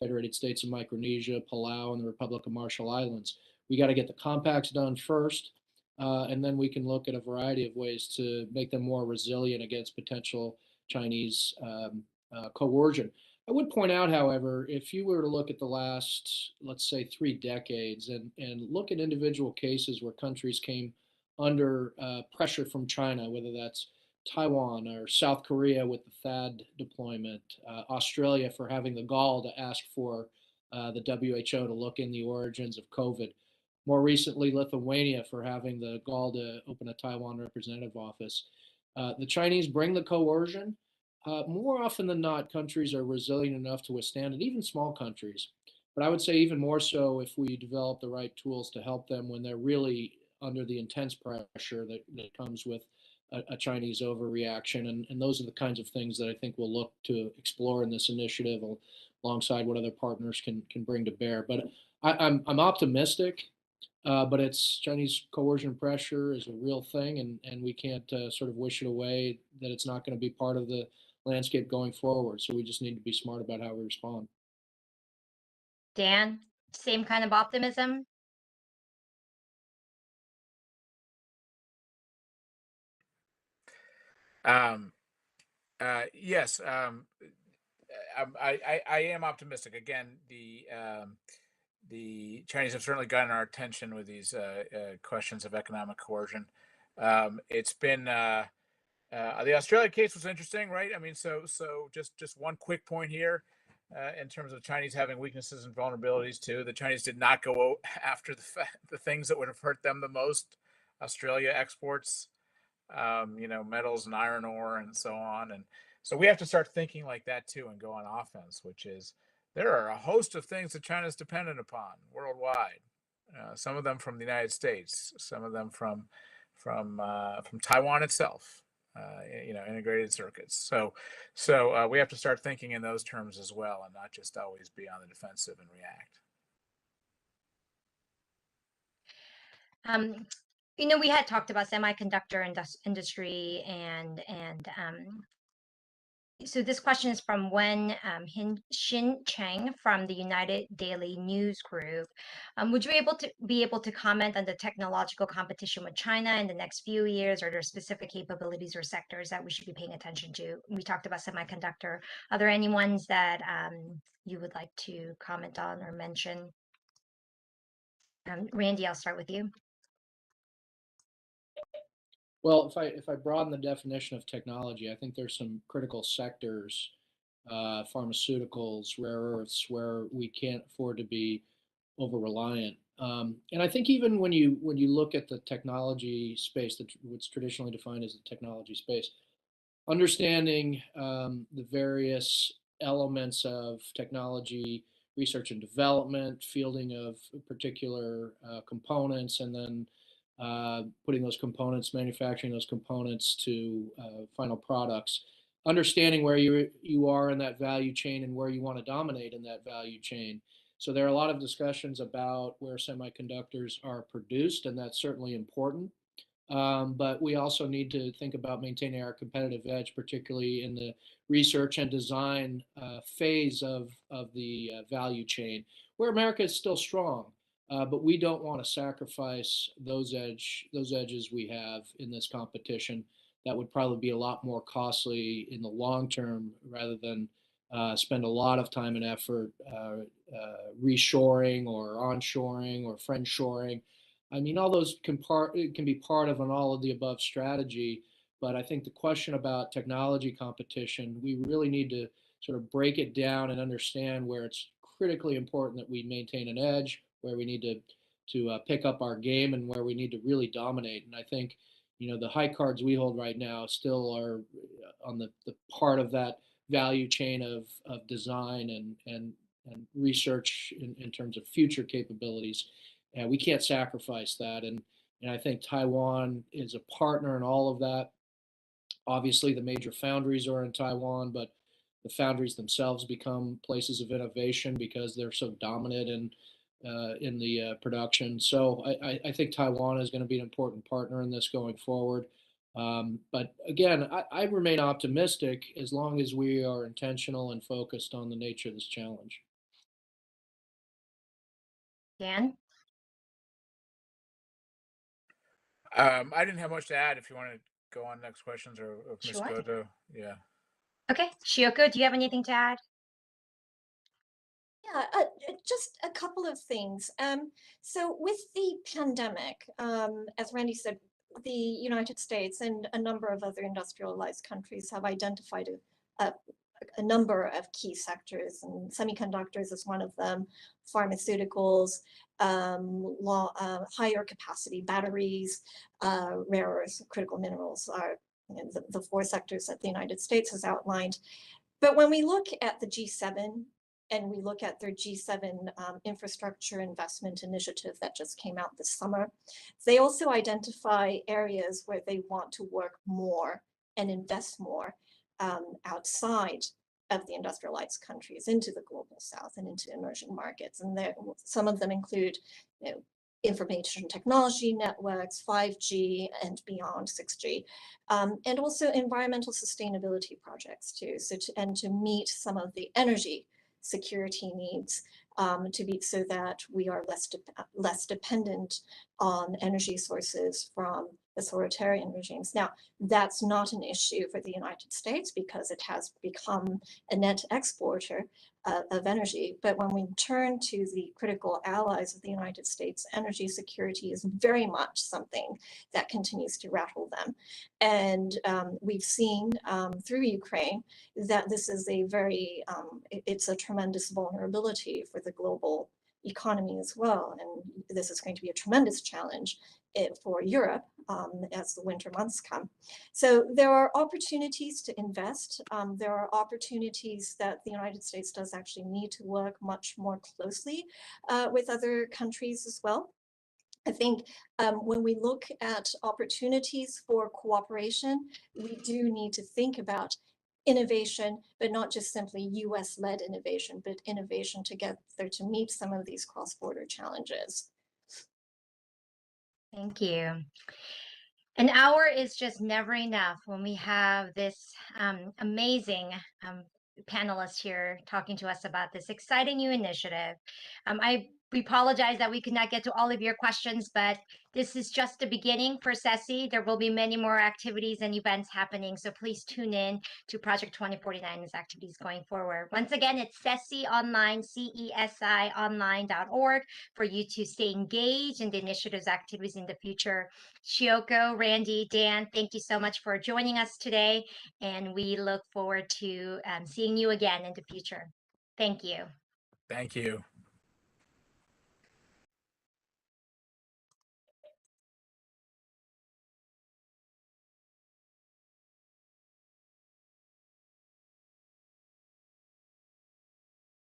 Federated States of Micronesia, Palau, and the Republic of Marshall Islands. We got to get the compacts done first, and then we can look at a variety of ways to make them more resilient against potential Chinese coercion. I would point out, however, if you were to look at the last, let's say, 3 decades and look at individual cases where countries came under pressure from China, whether that's Taiwan or South Korea with the THAAD deployment, Australia for having the gall to ask for the WHO to look in the origins of COVID. More recently, Lithuania for having the gall to open a Taiwan representative office. The Chinese bring the coercion. More often than not, countries are resilient enough to withstand it, even small countries. But I would say even more so if we develop the right tools to help them when they're really under the intense pressure that comes with a Chinese overreaction. And those are the kinds of things that I think we'll look to explore in this initiative alongside what other partners can bring to bear. But I'm optimistic, but it's Chinese coercion pressure is a real thing, and we can't sort of wish it away that it's not going to be part of the landscape going forward. So we just need to be smart about how we respond. Dan, same kind of optimism? Yes, I am optimistic. Again, the Chinese have certainly gotten our attention with these questions of economic coercion. It's been the Australia case was interesting, right? I mean, so just one quick point here. In terms of Chinese having weaknesses and vulnerabilities too, the Chinese did not go after the things that would have hurt them the most. Australia exports, metals and iron ore and so on. And so we have to start thinking like that too and go on offense, which is there are a host of things that China is dependent upon worldwide. Some of them from the United States, some of them from Taiwan itself. Integrated circuits. So we have to start thinking in those terms as well, and not just always be on the defensive and react. We had talked about semiconductor industry and so this question is from Wen Xin Cheng from the United Daily News Group. Would you be able to comment on the technological competition with China in the next few years? Are there specific capabilities or sectors that we should be paying attention to? We talked about semiconductor. Are there any ones that you would like to comment on or mention? Randy, I'll start with you. Well, if I broaden the definition of technology, I think there's some critical sectors, pharmaceuticals, rare earths, where we can't afford to be over reliant. And I think even when you look at the technology space, what's traditionally defined as the technology space, understanding the various elements of technology research and development, fielding of particular components, and then putting those components, manufacturing those components to final products. Understanding where you are in that value chain and where you want to dominate in that value chain. So there are a lot of discussions about where semiconductors are produced, and that's certainly important. But we also need to think about maintaining our competitive edge, particularly in the research and design phase of the value chain, where America is still strong. But we don't want to sacrifice those edges we have in this competition. That would probably be a lot more costly in the long term, rather than spend a lot of time and effort reshoring or onshoring or friendshoring. I mean, all those can be part of an all of the above strategy. But I think the question about technology competition, we really need to sort of break it down and understand where it's critically important that we maintain an edge, where we need to pick up our game, and where we need to really dominate. And I think, the high cards we hold right now still are on the part of that value chain of design and research in terms of future capabilities. And we can't sacrifice that. And I think Taiwan is a partner in all of that. Obviously, the major foundries are in Taiwan, but the foundries themselves become places of innovation because they're so dominant in the production. So I think Taiwan is going to be an important partner in this going forward. But again, I remain optimistic as long as we are intentional and focused on the nature of this challenge. Dan? I didn't have much to add. If you want to go on next questions, or if Ms. Sure. Goto, yeah. Okay, Shioko, do you have anything to add? Yeah, just a couple of things. So with the pandemic, as Randy said, the United States and a number of other industrialized countries have identified a number of key sectors, and semiconductors is one of them, pharmaceuticals, higher capacity batteries, rare earths, critical minerals are the four sectors that the United States has outlined. But when we look at the G7 and we look at their G7 infrastructure investment initiative that just came out this summer, they also identify areas where they want to work more and invest more outside of the industrialized countries into the global south and into emerging markets. And some of them include information technology networks, 5G and beyond, 6G, and also environmental sustainability projects too. So to meet some of the energy security needs, so that we are less dependent on energy sources from authoritarian regimes. Now, that's not an issue for the United States because it has become a net exporter of energy. But when we turn to the critical allies of the United States, energy security is very much something that continues to rattle them. And we've seen through Ukraine that this is it's a tremendous vulnerability for the global economy as well. And this is going to be a tremendous challenge for Europe as the winter months come. So there are opportunities to invest. There are opportunities that the United States does actually need to work much more closely with other countries as well. I think when we look at opportunities for cooperation, we do need to think about innovation, but not just simply US-led innovation, but innovation together to meet some of these cross-border challenges. Thank you. An hour is just never enough when we have this amazing panelist here talking to us about this exciting new initiative. I We apologize that we could not get to all of your questions, but this is just the beginning for SESI. There will be many more activities and events happening, so please tune in to Project 2049's activities going forward. Once again, it's SESI Online, CESIonline.org, for you to stay engaged in the initiative's activities in the future. Shioko, Randy, Dan, thank you so much for joining us today, and we look forward to seeing you again in the future. Thank you. Thank you.